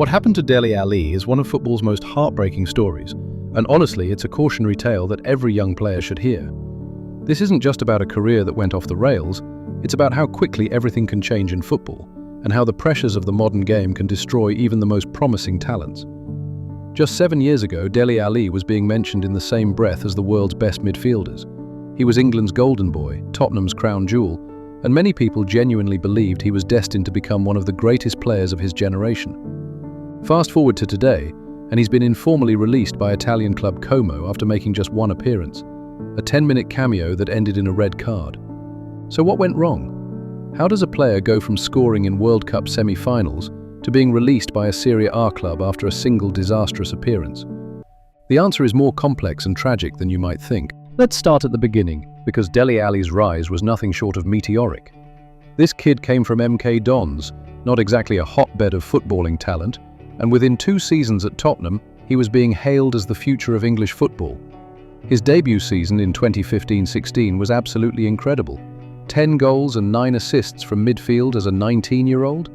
What happened to Dele Alli is one of football's most heartbreaking stories, and honestly, it's a cautionary tale that every young player should hear. This isn't just about a career that went off the rails, it's about how quickly everything can change in football, and how the pressures of the modern game can destroy even the most promising talents. Just 7 years ago, Dele Alli was being mentioned in the same breath as the world's best midfielders. He was England's golden boy, Tottenham's crown jewel, and many people genuinely believed he was destined to become one of the greatest players of his generation. Fast forward to today, and he's been informally released by Italian club Como after making just one appearance, a 10-minute cameo that ended in a red card. So what went wrong? How does a player go from scoring in World Cup semi-finals to being released by a Serie A club after a single disastrous appearance? The answer is more complex and tragic than you might think. Let's start at the beginning, because Dele Alli's rise was nothing short of meteoric. This kid came from MK Dons, not exactly a hotbed of footballing talent, and within 2 seasons at Tottenham, he was being hailed as the future of English football. His debut season in 2015-16 was absolutely incredible. 10 goals and 9 assists from midfield as a 19-year-old?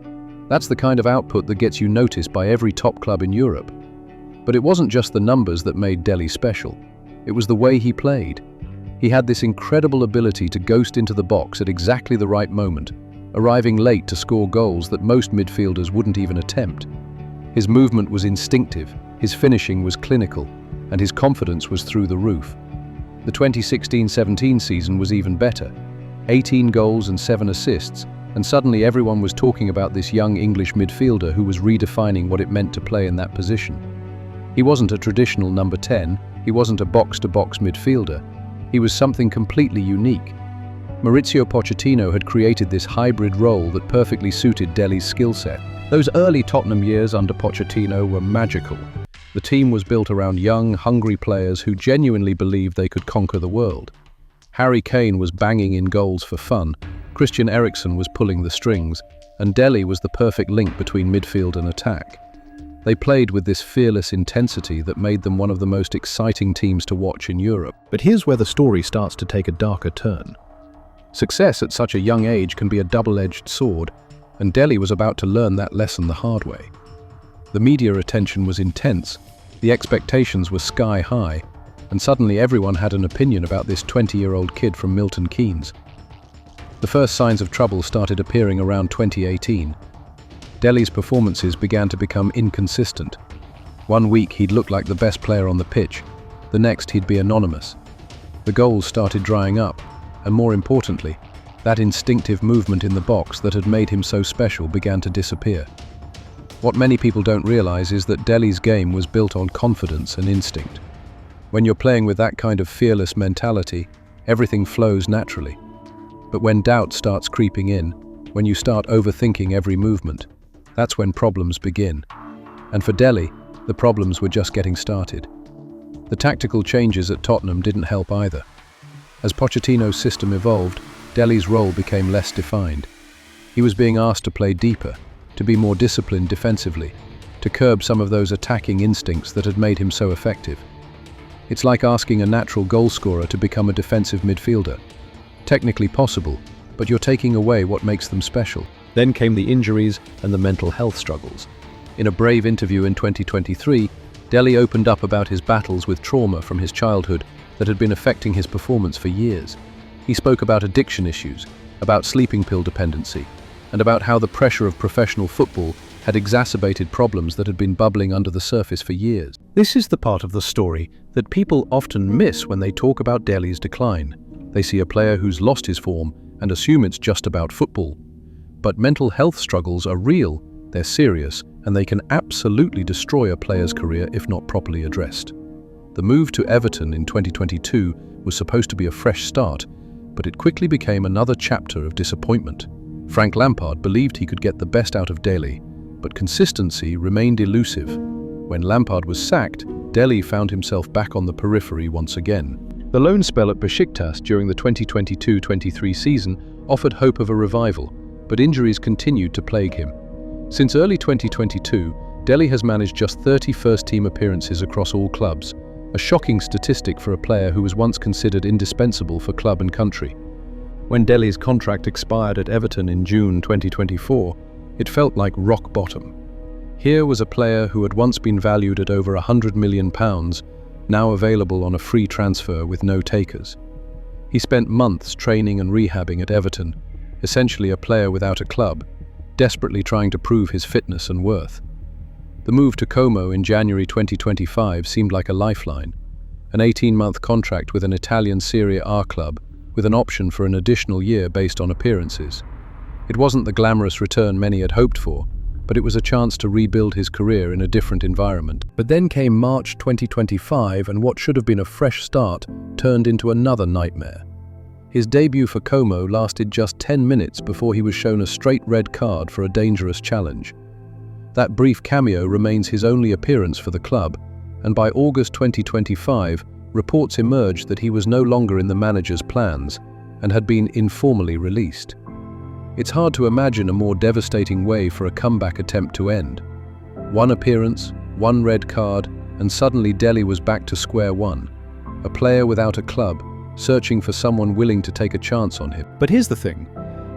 That's the kind of output that gets you noticed by every top club in Europe. But it wasn't just the numbers that made Dele special. It was the way he played. He had this incredible ability to ghost into the box at exactly the right moment, arriving late to score goals that most midfielders wouldn't even attempt. His movement was instinctive, his finishing was clinical, and his confidence was through the roof. The 2016-17 season was even better. 18 goals and 7 assists, and suddenly everyone was talking about this young English midfielder who was redefining what it meant to play in that position. He wasn't a traditional number 10, he wasn't a box-to-box midfielder. He was something completely unique. Mauricio Pochettino had created this hybrid role that perfectly suited Dele's skill set. Those early Tottenham years under Pochettino were magical. The team was built around young, hungry players who genuinely believed they could conquer the world. Harry Kane was banging in goals for fun, Christian Eriksen was pulling the strings, and Dele was the perfect link between midfield and attack. They played with this fearless intensity that made them one of the most exciting teams to watch in Europe. But here's where the story starts to take a darker turn. Success at such a young age can be a double-edged sword, and Dele was about to learn that lesson the hard way. The media attention was intense, the expectations were sky high, and suddenly everyone had an opinion about this 20-year-old kid from Milton Keynes. The first signs of trouble started appearing around 2018. Dele's performances began to become inconsistent. One week he'd look like the best player on the pitch, the next he'd be anonymous. The goals started drying up, and more importantly, that instinctive movement in the box that had made him so special began to disappear. What many people don't realize is that Dele's game was built on confidence and instinct. When you're playing with that kind of fearless mentality, everything flows naturally. But when doubt starts creeping in, when you start overthinking every movement, that's when problems begin. And for Dele, the problems were just getting started. The tactical changes at Tottenham didn't help either. As Pochettino's system evolved, Dele's role became less defined. He was being asked to play deeper, to be more disciplined defensively, to curb some of those attacking instincts that had made him so effective. It's like asking a natural goalscorer to become a defensive midfielder. Technically possible, but you're taking away what makes them special. Then came the injuries and the mental health struggles. In a brave interview in 2023, Dele opened up about his battles with trauma from his childhood that had been affecting his performance for years. He spoke about addiction issues, about sleeping pill dependency, and about how the pressure of professional football had exacerbated problems that had been bubbling under the surface for years. This is the part of the story that people often miss when they talk about Dele's decline. They see a player who's lost his form and assume it's just about football. But mental health struggles are real, they're serious, and they can absolutely destroy a player's career if not properly addressed. The move to Everton in 2022 was supposed to be a fresh start, but it quickly became another chapter of disappointment. Frank Lampard believed he could get the best out of Dele, but consistency remained elusive. When Lampard was sacked, Dele found himself back on the periphery once again. The loan spell at Besiktas during the 2022-23 season offered hope of a revival, but injuries continued to plague him. Since early 2022, Dele has managed just 30 first-team appearances across all clubs, a shocking statistic for a player who was once considered indispensable for club and country. When Dele's contract expired at Everton in June 2024, it felt like rock bottom. Here was a player who had once been valued at over £100 million, now available on a free transfer with no takers. He spent months training and rehabbing at Everton, essentially a player without a club, desperately trying to prove his fitness and worth. The move to Como in January 2025 seemed like a lifeline, an 18-month contract with an Italian Serie A club with an option for an additional year based on appearances. It wasn't the glamorous return many had hoped for, but it was a chance to rebuild his career in a different environment. But then came March 2025, and what should have been a fresh start turned into another nightmare. His debut for Como lasted just 10 minutes before he was shown a straight red card for a dangerous challenge. That brief cameo remains his only appearance for the club, and by August 2025, reports emerged that he was no longer in the manager's plans and had been informally released. It's hard to imagine a more devastating way for a comeback attempt to end. One appearance, one red card, and suddenly Dele was back to square one. A player without a club, searching for someone willing to take a chance on him. But here's the thing,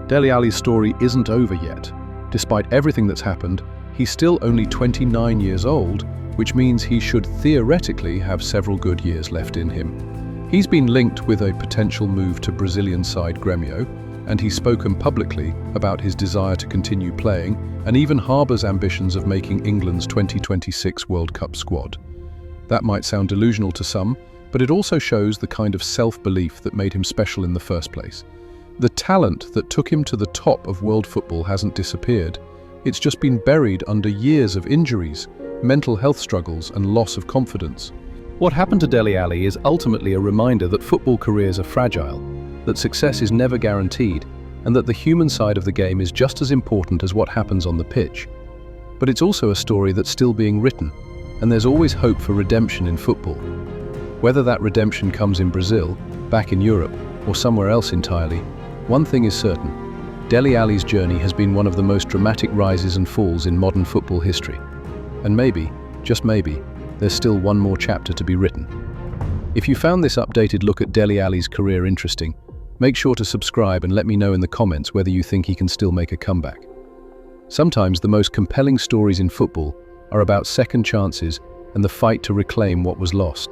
Dele Alli's story isn't over yet. Despite everything that's happened, he's still only 29 years old, which means he should theoretically have several good years left in him. He's been linked with a potential move to Brazilian side Grêmio, and he's spoken publicly about his desire to continue playing and even harbours ambitions of making England's 2026 World Cup squad. That might sound delusional to some, but it also shows the kind of self-belief that made him special in the first place. The talent that took him to the top of world football hasn't disappeared. It's just been buried under years of injuries, mental health struggles, and loss of confidence. What happened to Dele Alli is ultimately a reminder that football careers are fragile, that success is never guaranteed, and that the human side of the game is just as important as what happens on the pitch. But it's also a story that's still being written, and there's always hope for redemption in football. Whether that redemption comes in Brazil, back in Europe, or somewhere else entirely, one thing is certain: Dele Alli's journey has been one of the most dramatic rises and falls in modern football history. And maybe, just maybe, there's still one more chapter to be written. If you found this updated look at Dele Alli's career interesting, make sure to subscribe and let me know in the comments whether you think he can still make a comeback. Sometimes the most compelling stories in football are about second chances and the fight to reclaim what was lost.